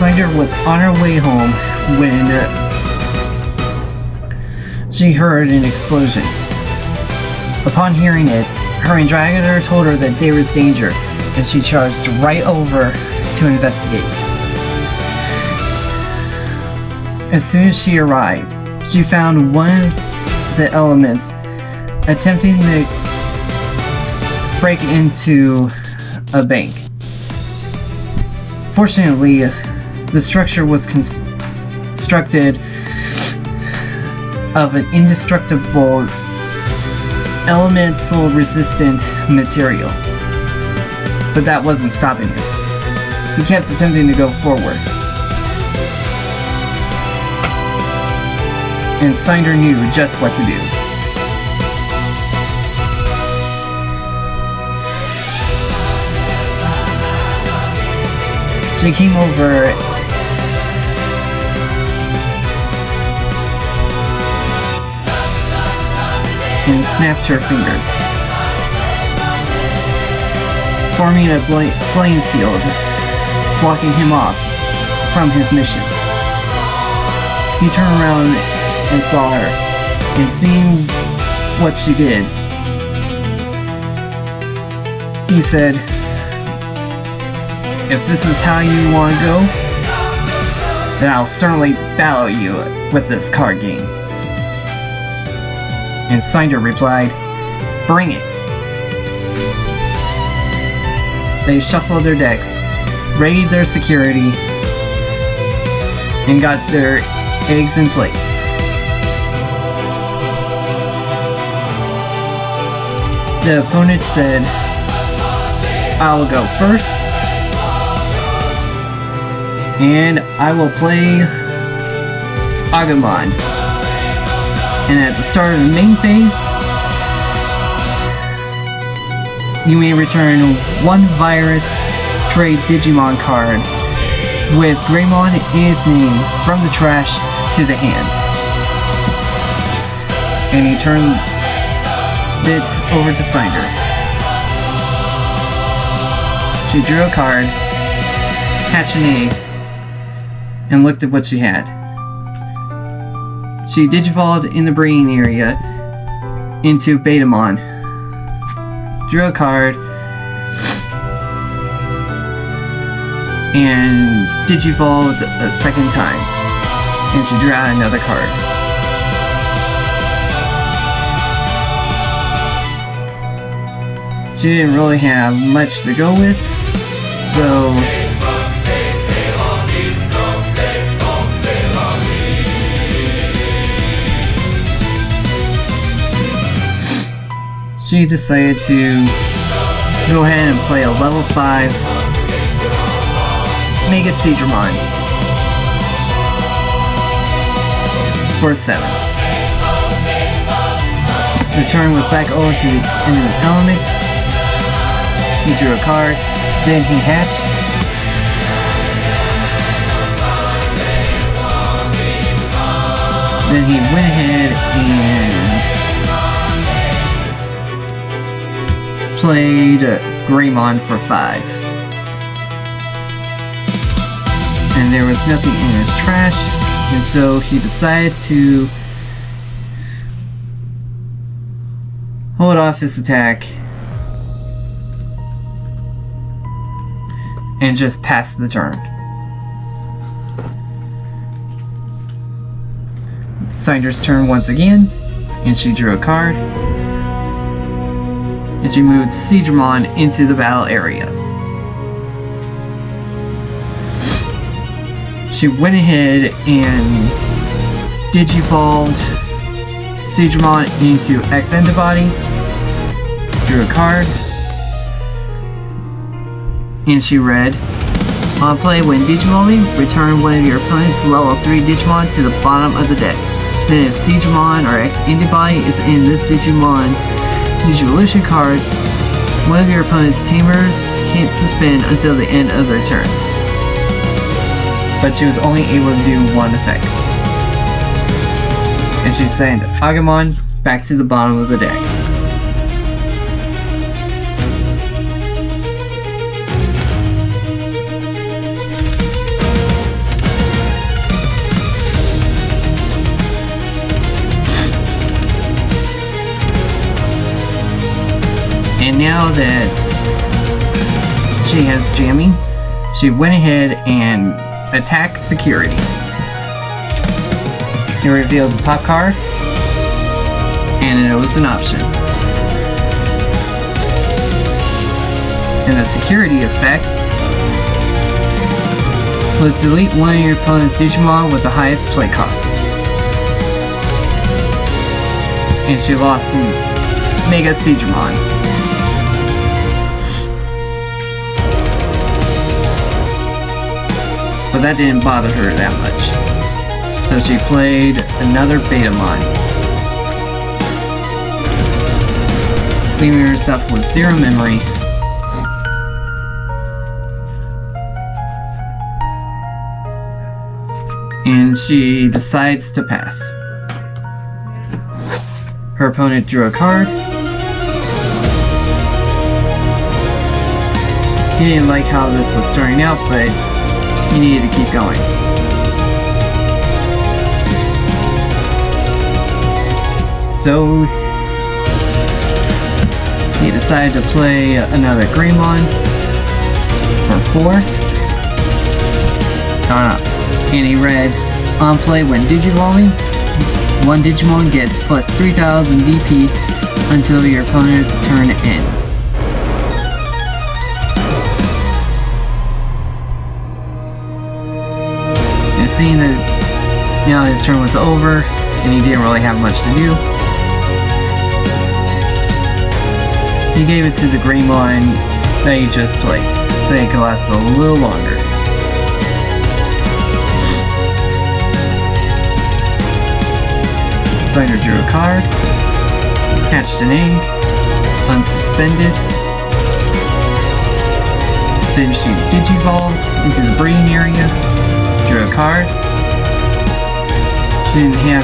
Cinder was on her way home when she heard an explosion. Upon hearing it, her Dragonator told her that there was danger, and she charged right over to investigate. As soon as she arrived, she found one of the elements attempting to break into a bank. Fortunately, the structure was constructed of an indestructible, elemental resistant material. But that wasn't stopping him. He kept attempting to go forward. And Cinder knew just what to do. She came over and snapped her fingers, forming a playing field, blocking him off from his mission. He turned around and saw her, and seeing what she did, he said, "If this is how you want to go, then I'll certainly battle you with this card game." And Cinder replied, "Bring it." They shuffled their decks, raided their security, and got their eggs in place. The opponent said, "I'll go first, and I will play Agumon. And at the start of the main phase, you may return one virus trade Digimon card with Greymon in its name from the trash to the hand." And he turned it over to Cinder. She drew a card, hatched an egg, and looked at what she had. She digivolved in the breeding area into Betamon, drew a card, and digivolved a second time, and she drew out another card. She didn't really have much to go with, so she decided to go ahead and play a level 5 Mega Squadron for 7. The turn was back over to the enemy element. He drew a card, then he hatched. Then he went ahead and played Greymon for 5. And there was nothing in his trash, and so he decided to hold off his attack and just pass the turn. Cinder's turn once again, and she drew a card, and she moved Squadron into the battle area. She went ahead and digivolved Squadron into X Antibody, drew a card, and she read, "On play, when digivolving, return one of your opponent's level 3 Digimon to the bottom of the deck. Then if Squadron or X Antibody is in this Digimon's Digivolution cards, one of your opponent's teamers can't suspend until the end of their turn." But she was only able to do one effect. And she sent Agumon back to the bottom of the deck. And now that she has jamming, she went ahead and attacked security. It revealed the top card, and it was an option. And the security effect was delete one of your opponent's Digimon with the highest play cost. And she lost Mega Seedramon. But that didn't bother her that much. So she played another Betamon, leaving herself with 0 memory. And she decides to pass. Her opponent drew a card. He didn't like how this was starting out, but he needed to keep going. So he decided to play another Greymon for 4. And he read, on play when Digivolving, one Digimon gets plus 3000 DP until your opponent's turn ends. And seeing that now his turn was over and he didn't really have much to do, he gave it to the Greymon that he just played, so it could last a little longer. Signer drew a card, catched an egg, unsuspended. Then she digivolved into the breeding area, drew a card. She didn't have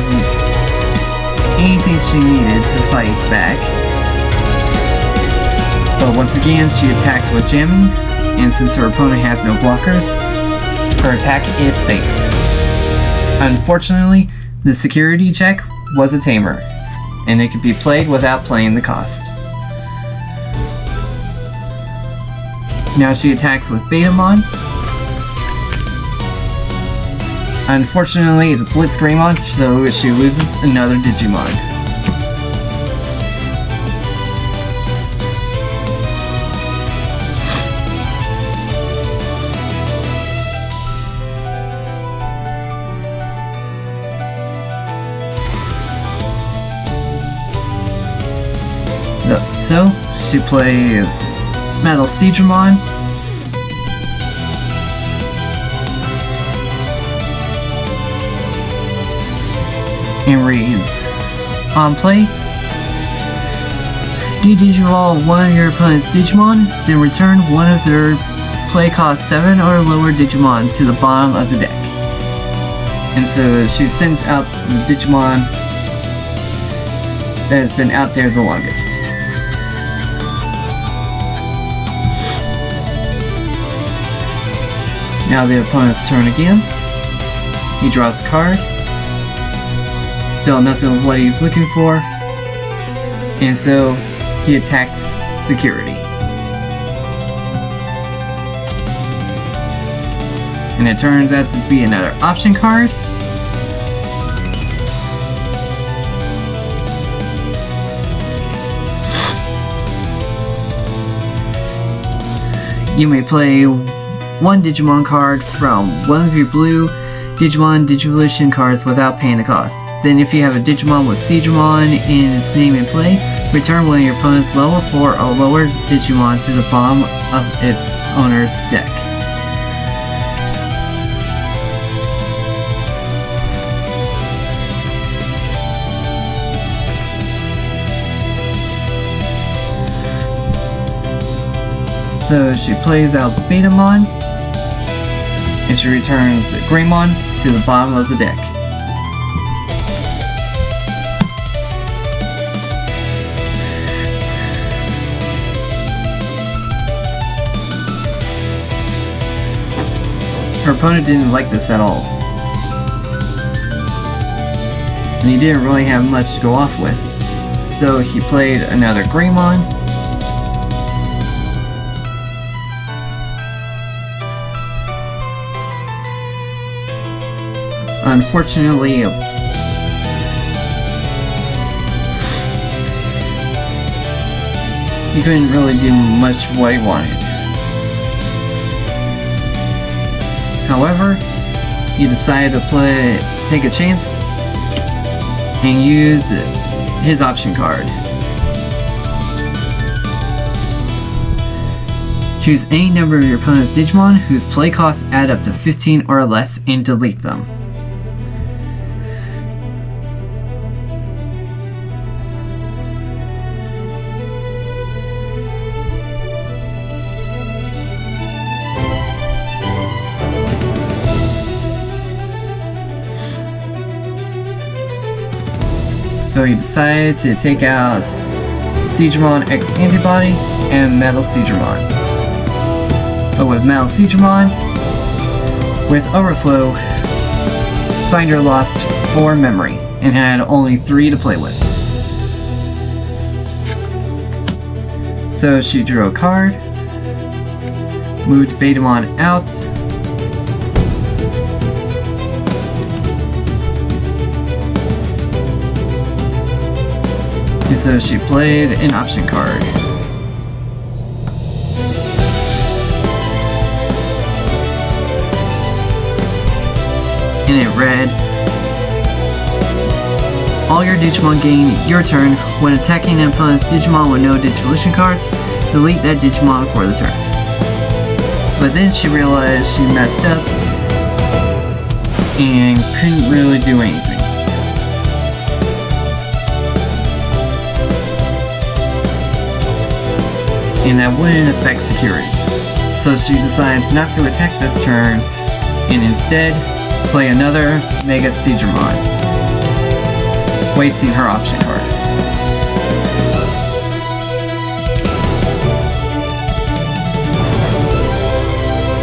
anything she needed to fight back. But once again, she attacked with jamming, and since her opponent has no blockers, her attack is safe. Unfortunately, the security check was a tamer, and it could be played without playing the cost. Now she attacks with Betamon. Unfortunately, it's Blitz Greymon, so she loses another Digimon. So, she plays Metal Seedramon, and reads, on play, de-digivolve one of your opponent's Digimon, then return one of their play cost 7 or lower Digimon to the bottom of the deck. And so she sends out the Digimon that has been out there the longest. Now the opponent's turn again. He draws a card. Still nothing with what he's looking for. And so he attacks security. And it turns out to be another option card. You may play one Digimon card from one of your blue Digimon Digivolution cards without paying the cost. Then if you have a Digimon with Seedramon in its name in play, return one of your opponent's level 4 or lower Digimon to the bottom of its owner's deck. So she plays out Betamon, and she returns Greymon to the bottom of the deck. Her opponent didn't like this at all, and he didn't really have much to go off with. So he played another Greymon, unfortunately, he couldn't really do much of what he wanted. However, he decided to take a chance and use his option card. Choose any number of your opponent's Digimon whose play costs add up to 15 or less and delete them. So he decided to take out Squadron X Antibody and Metal Squadron. But with Metal Squadron, with Overflow, Cinder lost 4 memory and had only 3 to play with. So she drew a card, moved Betamon out, and so she played an option card. And it read, all your Digimon gain your turn. When attacking an opponent's Digimon with no Digivolution cards, delete that Digimon for the turn. But then she realized she messed up and couldn't really do anything. And that wouldn't affect security. So she decides not to attack this turn and instead play another Mega Squadron, wasting her option card.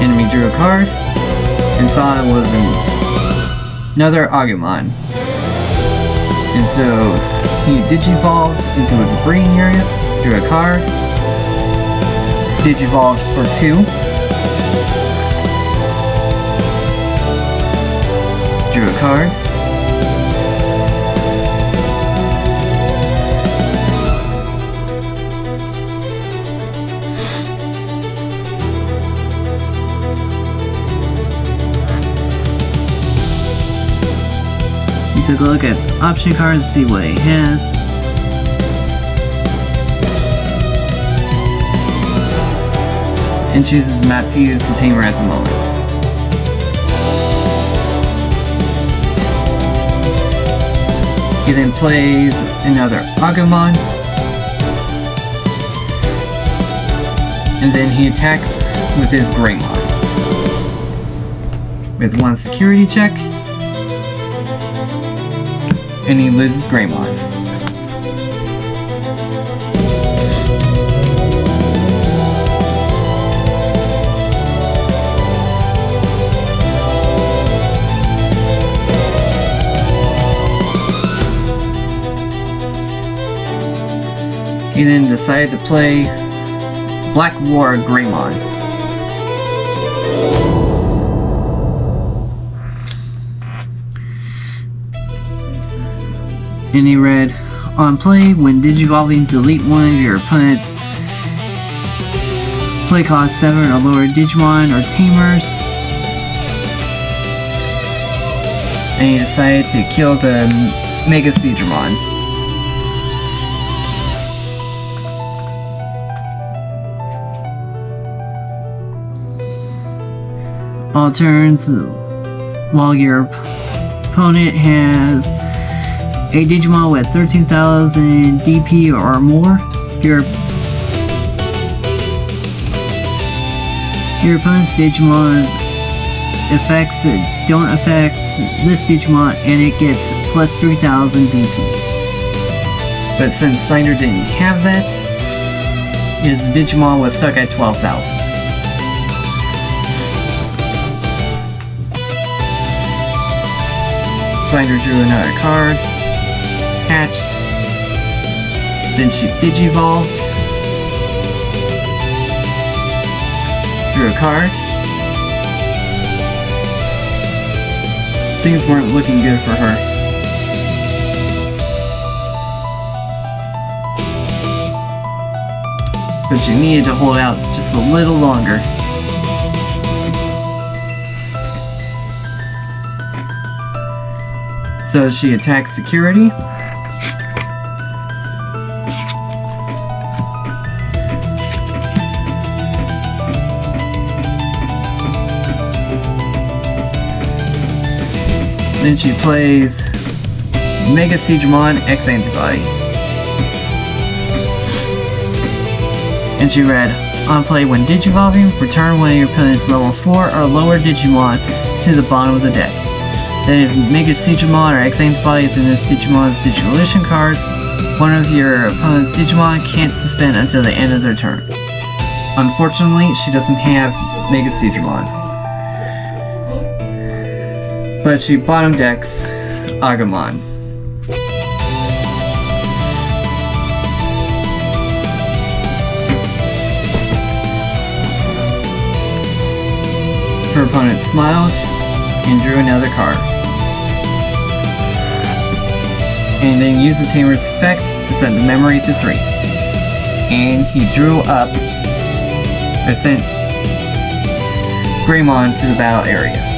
Enemy drew a card and saw it was another Agumon. And so he Digivolved into a debris area, drew a card, Digivolved for 2, drew a card, he took a look at option cards to see what he has. And chooses not to use the Tamer at the moment. He then plays another Agumon, and then he attacks with his Greymon. With 1 security check, and he loses Greymon. He then decided to play Black War Greymon. And he read, on play, when Digivolving, delete one of your opponent's play cost 7 or lower Digimon or Tamers. And he decided to kill the Mega Squadron. All turns, while your opponent has a Digimon with 13,000 DP or more, your opponent's Digimon effects don't affect this Digimon and it gets plus 3,000 DP. But since Cinder didn't have that, his Digimon was stuck at 12,000. Cinder drew another card, hatched, then she Digivolved, drew a card, things weren't looking good for her. But she needed to hold out just a little longer. So she attacked security. Then she plays Mega Siegemon X Antibody. And she read, on play when Digivolving, return one of your opponent's level 4 or lower Digimon to the bottom of the deck. Then if Mega Siegemon or X Antibody is in this Digimon's Digivolution cards, one of your opponent's Digimon can't suspend until the end of their turn. Unfortunately, she doesn't have Mega Siegemon. But she bottom decks Agumon. Her opponent smiled and drew another card. And then used the Tamer's effect to set the memory to 3. And he drew up or sent Greymon to the battle area.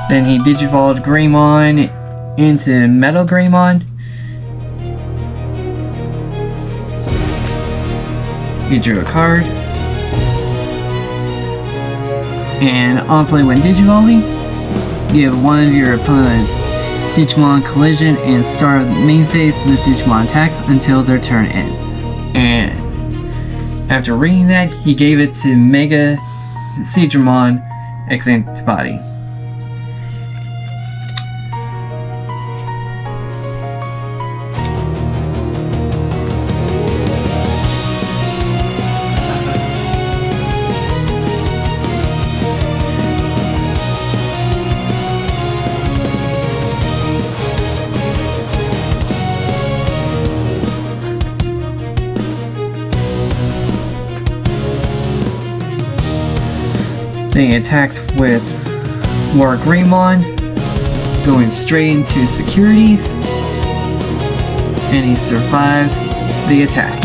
Then he Digivolved Greymon into Metal Greymon. He drew a card. And on play when Digivolving, give one of your opponent's Digimon collision and start the main phase of the Digimon attacks until their turn ends. And after reading that, he gave it to Mega Siegemon X Antibody. Then he attacks with more Greymon, going straight into security, and he survives the attack.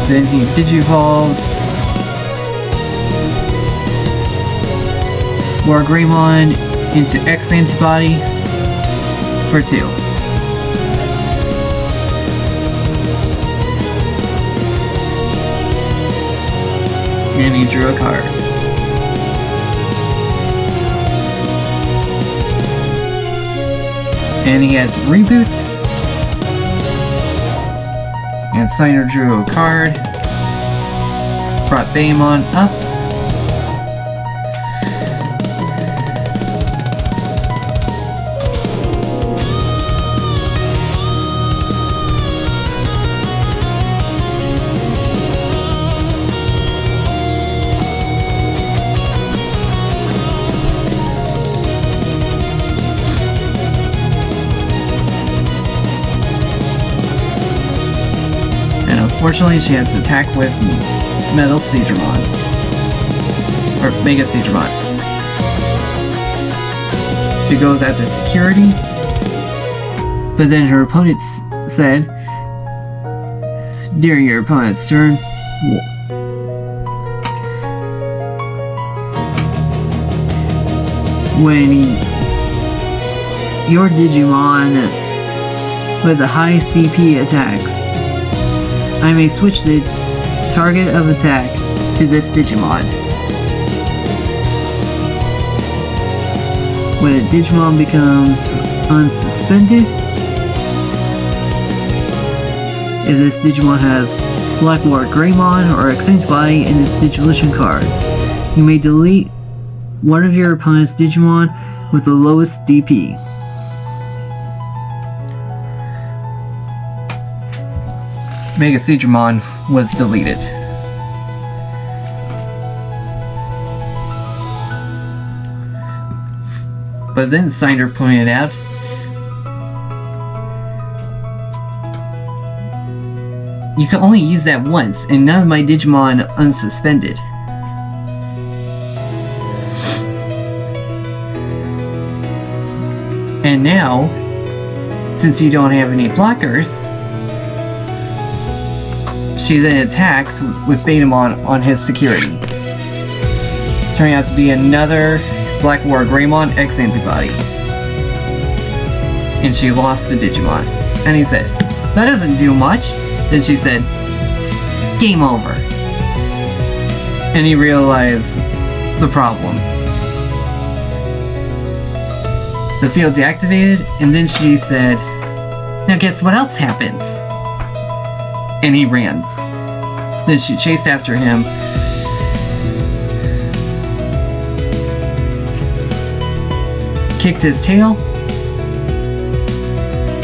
Then he Digivolves more Greymon into X Antibody for 2. And he drew a card. And he has Reboot. And Steiner drew a card. Brought Baemon up. Unfortunately, she has to attack with Metal Siegemon. Or Mega Siegemon. She goes after security. But then her opponent said, during your opponent's turn, when your Digimon with the highest DP attacks, I may switch the target of attack to this Digimon. When a Digimon becomes unsuspended, if this Digimon has Black War Greymon or X Antibody in its Digivolution cards, you may delete one of your opponent's Digimon with the lowest DP. Mega Seedramon was deleted. But then Cinder pointed out you can only use that once, and none of my Digimon unsuspended. And now, since you don't have any blockers, she then attacked with Betamon on his security. Turning out to be another Black War Greymon X antibody. And she lost to Digimon. And he said, that doesn't do much. Then she said, game over. And he realized the problem. The field deactivated, and then she said, now guess what else happens? And he ran. Then she chased after him. Kicked his tail,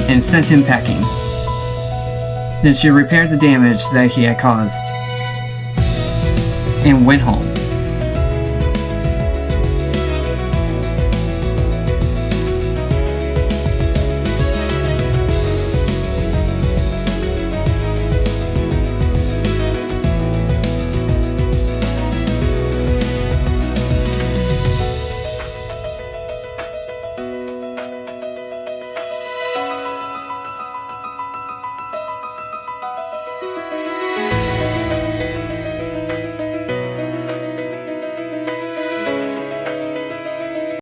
and sent him packing. Then she repaired the damage that he had caused, and went home.